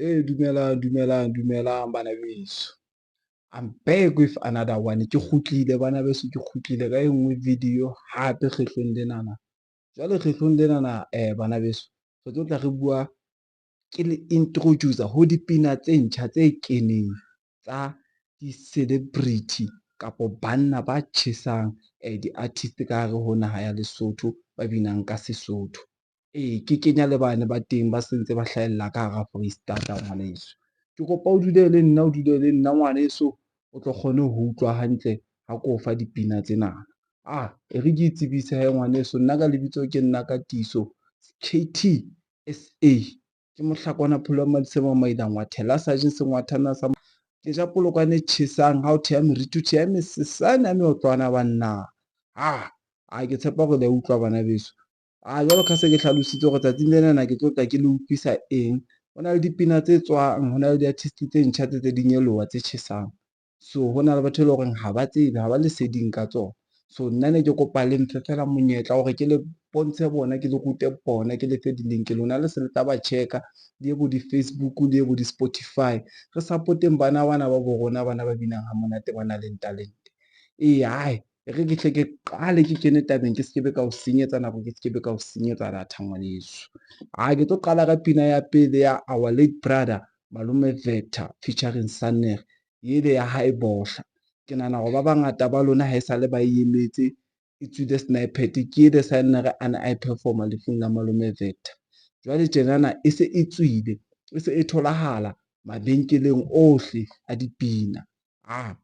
Dumelang bana beso. I'm back with another one. Ke kgutlile bana beso, ke kgutlile ka engwe video hape kgetlong lenana. Jwale kgetlong lenana bana beso, re tlo tla re bua ke le introducer ho dipina tse ntjha tse keneng tsa di-celebrity kapo banna ba tjhesang di-artist ka hare ho naha ya Lesotho ba binang ka Sesotho. Ke kenya le bane ba teng ba sentse ba hlahella ka hara Foreisetata ngwaneso. Ke kopa o dule le nna ngwaneso, o tlo kgone ho utlwa hantle ha ko fa dipina tsena. E re ke itsebise he ngwaneso, nna ka lebitso ke nna Katiso KT SA. Ke mohlakwana pholo wa Madisema Maidang wa thela Sergeant Sengwathana sa ke ja polokwane tjhesang ha o theha meriti o theha mesesane ya meotlwana banna. Ke tshepa hore le utlwa bana beso. Jwalo ka se ke hlalositse hore tsatsing lena ke tlo tla ke le utlwisa eng. Ho na le dipina tse tswang, ho na le di-artist tse ntjha tse di nyoloha tse tjhesang. So ho na le batho e leng hore ha ba tsebe, ha ba leseding ka tsona. So nna ne ke kopa le mphe fela monyetla hore ke le bontshe bona, ke le rute bona, ke le fe di-link. Lona le se le tla ba check-a le ye bo di-Facebook, le ye bo di-Spotify. Re support-eng bana ba bo rona, bana ba binang ha monate, ba nang le talente. E re ke hle ke qale ke kene tabeng, ke skebe ka o senyetsa nako, ke skebe ka o senyetsa data ngwaneso. Ke tlo qala ka pina ya pele ya our late brother Malome Veta featuring Sanne, ele ya hae Bohla. Ke nahana hore ba bangata ba lona ha esale ba emetse e tswile snippet, ke ele Sanne a performa lefung la Malome Veta. Jwale tjenana e se e tswile, e se e tholahala mabenkeleng ohle a dipina.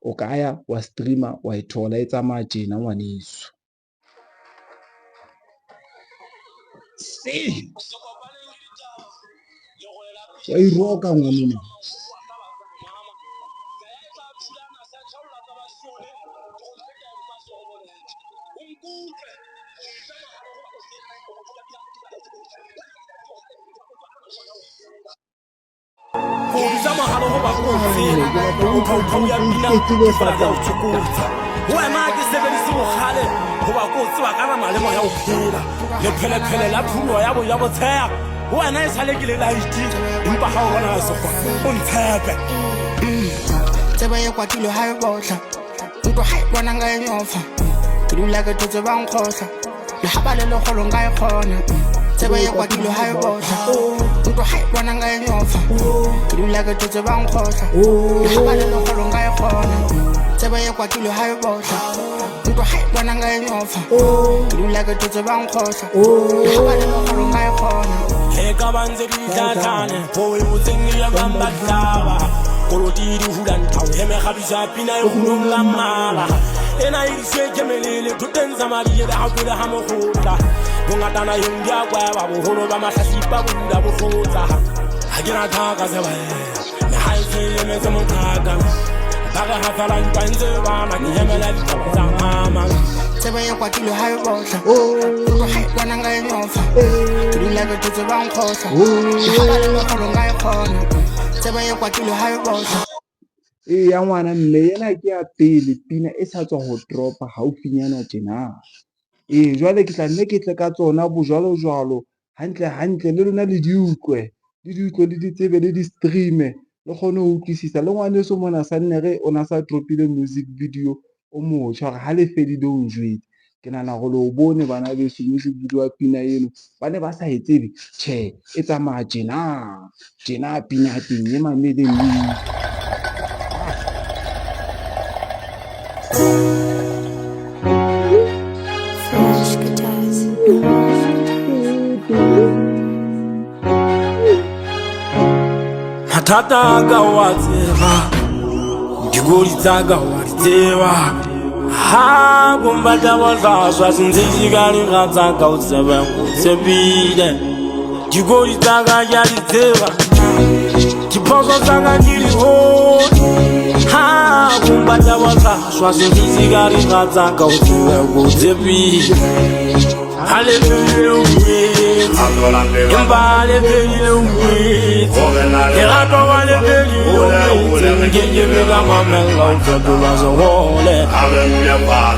O ka ya wa streamer wa e thola e tsamaya tjena ngwaneso. Wa e roka ngwanena. Wena ke sebedise bogale goba ko tseba ka malemo ya o phela le phele la phulo ya bo tsheya. Wena e sale ke le light empa ha o bona sekgo o ntshepe tseba ye kwatile ha e Bohla ntwa ha e bona nga e nyofa ke dula ke tse bang khohla le ha ba le legolo nga e khona. Tseba ye kwatile ha e Bohla ntwa ha e bona nga e nyofa ke dula ke tse bang khohla le ha ba le legolo nga e khona. Tseba ye kwatile ha e Bohla ntwa ha e bona nga e nyofa ke dula ke tse bang khohla le ha ba le legolo nga e khona. He ka banze di tatane ho e motseng ya bambataba koloti di hulanta o heme khabisa pina e hulong la mala ena e se kemelele tutenza mari ye ha pele ha mo khotla bongata na yung dia kwa ba boholo ba mahlasipa bunda bo khotsa ha ke na thaka se ba me ha se ye me se mo thaka ba ga ha fala ntwanze ba na ke hemela di tsa mama. Tseba ye kwatile ha e Bohla ntwa ha e bona nga e nyofa ke dula ke tse bang khohla le ha ba le legolo nga e khona. Tseba ye kwatile ha e Bohla Ya ngwana mme yena ke ya pele pina e sa tswa ho dropa haufinyana tjena. Jwale ke tla nne ke tle ka tsona bojwalo hantle le lona le di utlwe le di tsebe le di streame le kgone ho utlwisisa. Le ngwaneso mona Sanne o na sa dropile music video o motjha hore ha le fedile o njwetse. Ke nahana hore le o bone bana beso music video wa pina eno ba ne ba sa e tsebe. Tjhe, e tsamaya tjena pina ya teng e mameleng. Matata ka wa tseba digoli tsa ka wa tseba ha bomba tsa ba swa sentse ka ni ga tsa ka o tseba o tsebile digoli tsa ka ya di tseba diphoso tsa ka di ho ha bomba tsa ba swa sentse ka ni ga tsa ka o tseba o tsebile hallelujah Imbale peli uwit Irato wale peli uwit Ngenye vega mamela Utadula za wole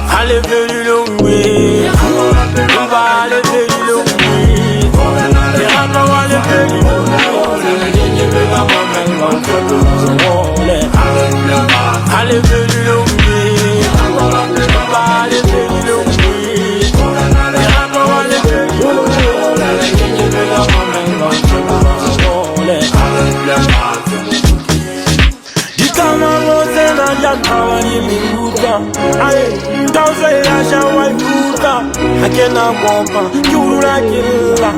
Hale peli uwit Imbale peli uwit Irato wale peli uwit Ngenye vega mamela Aye, thousand yasha wayuta akena bomba yula killa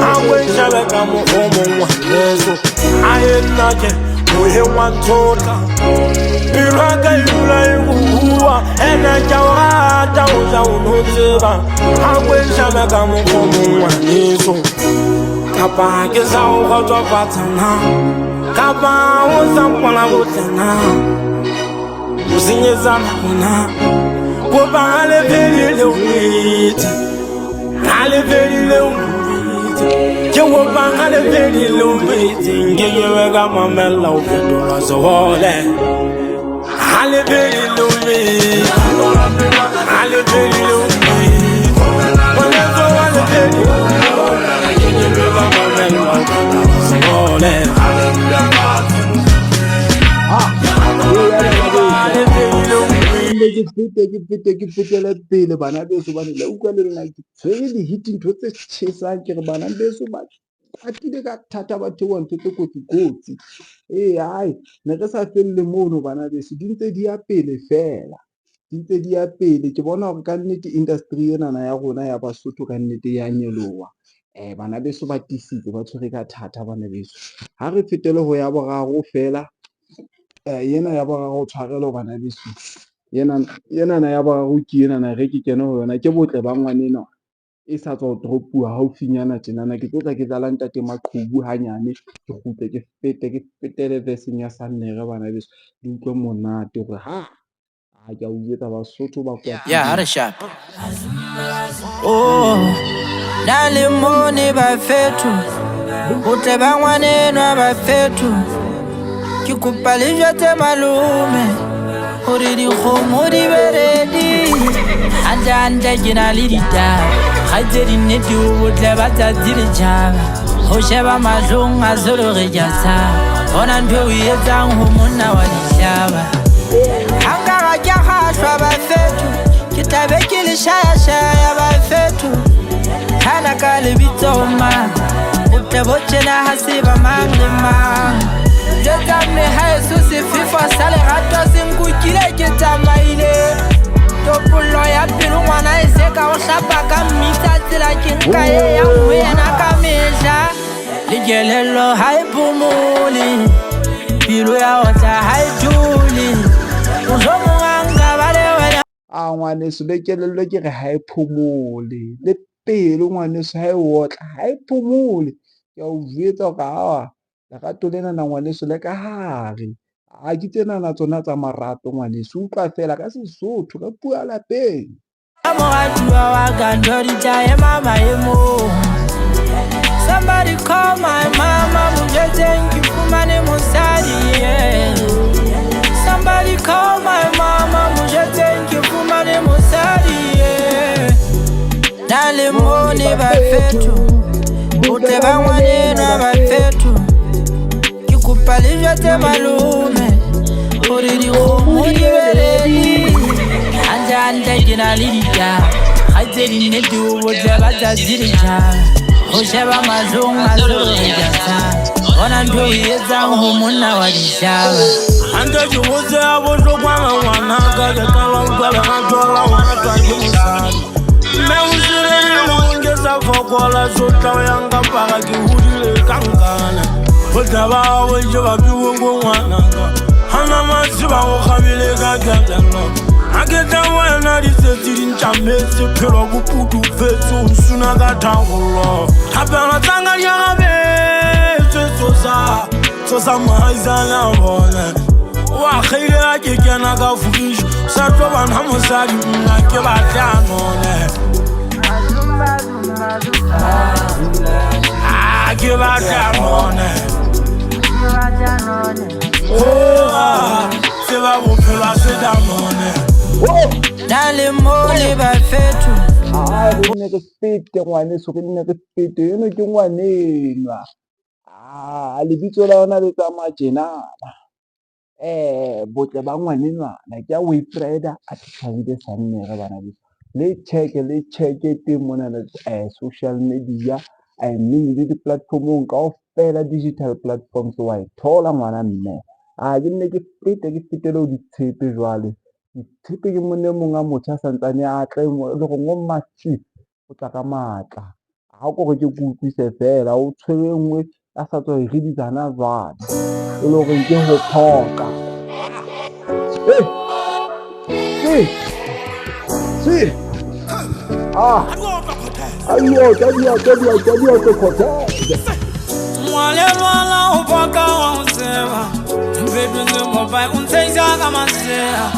awe shabeka mo homo yeso aye nake muhe wantota Iraga yula yuwa ena jawata uza unuziba awe shabeka mo homo yeso kapa kesa ukoto patana kapa uza mpona utena usinyezana kuna Woba ale very low meat, ale very low meat. You woba ale very low meat. Get you a gamma mellow for so all that. Ale very low meat, ale very low meat. Whenever ale very low, get you a gamma mellow for so all that. Ale very low meat. ke fetele pele bana beso bane la utlwa le rena ke tshwere di-hit ntho tse tjhesang ke re bana beso ba atile ka thata ba theowa ntho tse kotsi hai ne re sa felle mono bana beso di ntse di ya pele fela di ntse di ya pele ke bona hore ka nnete industry enana ya rona ya Basotho ka nnete ya nyeloha bana beso ba tisitse ba tshwere ka thata bana beso ha re fetele ho ya boraro fela yena ya boraro tshwarelo bana beso yenana ya boraro ke enana re ke kene ho yona ke botle ba ngwanena e sa tswa dropuwa haufinyana tjenana ke tlotla ke dlala ntate Maqhubu hanyane ke kgutle ke fetele versing ya Sannere bana beso di utlwe monate hore ke a o jwetsa Basotho ba kwa Yeah, how sharp. Oh, dale mone ba fetu. Botle ba ngwanenwa ba fetu. Ke kopa le jwetse malume. Hore di kgomo di beredi. Anja ke na le ditaba. Ga tse di nnete o botle ba tsatsi le tjhaba. Ho sheba mahlong a zolo re ja tshaba. Bona ntho o etsang ho monna wa dihlaba. Hangara ke kgahlwa ba fetu. Ke tabe ke le shaya ba fetu. Hana ka le bitso mang. Botle bo tjena ha se ba mang le mang. Je t'amène à ce FIFA, ça les ratos, c'est un coup qui est que t'as maïlé. Topolo ya pilu mwana iseka oshapa kamita tila kinkaye ya mwena kameja. Ligelelo haipumuli, pilu ya ota haituli. Uzomu wanga wale wale. Ngwaneso le kelello ke re ha e phomole le pelo ngwaneso ha e otla ha e phomole ke a o jwetsa hore lerato lena na ngwaneso le ka hare a ke tsenana tsona tsa marato ngwaneso utlwa fela ka Sesotho ka puo ya lapeng Somebody call my mama mujete ngifumane mosadi yeah. Somebody call my mama mujete ngifumane mosadi yeah. Dale mone ba fetu botle ba ngwanenwa ba fetu ke kopa le jwetse malume hore di kgomo di beredi anja ke na le ditaba ga tse di nnete o botle ba tsatsi le tjhaba ho sheba mahlong a zolo re ja tshaba bona ntho e etsang ho monna wa dihlaba Ante ke botse a bohlokwa ngwana ka ke qala ho utlwa ga thola ngwana ka ke mosadi mme o sirele ke sa fokola sotla ya nga para ke hudile kankana ho taba o je ba biwo ngwana ka hana matsiba o khabile ka gatelo a ke tawana di tsetsi di ntjametse phelo go putu fetso suna ka thangolo hapela tsanga ya gabe tsosa maizana bona wa khile a ke kena ka fugisho sa tlo bana mosadi nna ke batlanone ke batlanone se ba bophelo a se danone dale mole ba fetu re ne re fete ngwaneso re ne re fete eno ke ngwanenwa lebitso la yona le tsamaya tjenana botle ba ngwanenwana ke a Wilfreda a Thabile Sannere bana beso le check teng mona social media mme le di-platform-ong kaofela digital platforms wa e thola ngwana mme ke nne ke fetele ho ditshepe jwale tshepe ke mone mong a motjha santsane a tle le go ngo massive o tla ka matla ha o gore ke go utlwise fela o tshwere nngwe a sa tswa re di tsana jwale e le gore ke ho phoka ayo tadia to khotha Mwale mwala upaka wa usewa Baby nzimo bai unteja kama sewa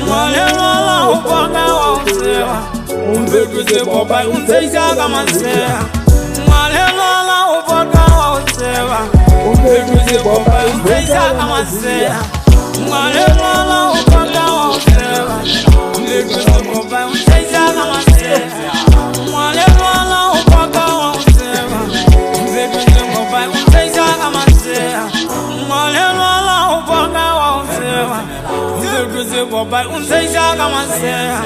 Mwale mwala upaka wa usewa Baby nzimo bai unteja kama sewa Mwale mwala upaka wa usewa Baby nzimo bai unteja kama sewa Mwale mwala upaka wa usewa Baby nzimo bai unteja kama sewa Mwale mwala upaka wa usewa Baby nzimo bai unteja kama sewa Mwale mwala upaka wa usewa Baby nzimo bai unteja kama sewa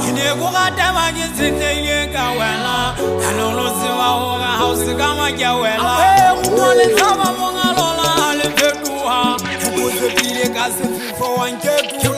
Kine kukata majizite yeka wela Kanolo siwa honga hausi kama kia wela Mwale sama munga lola hale petuha Kuse pile kasi fifo wanketu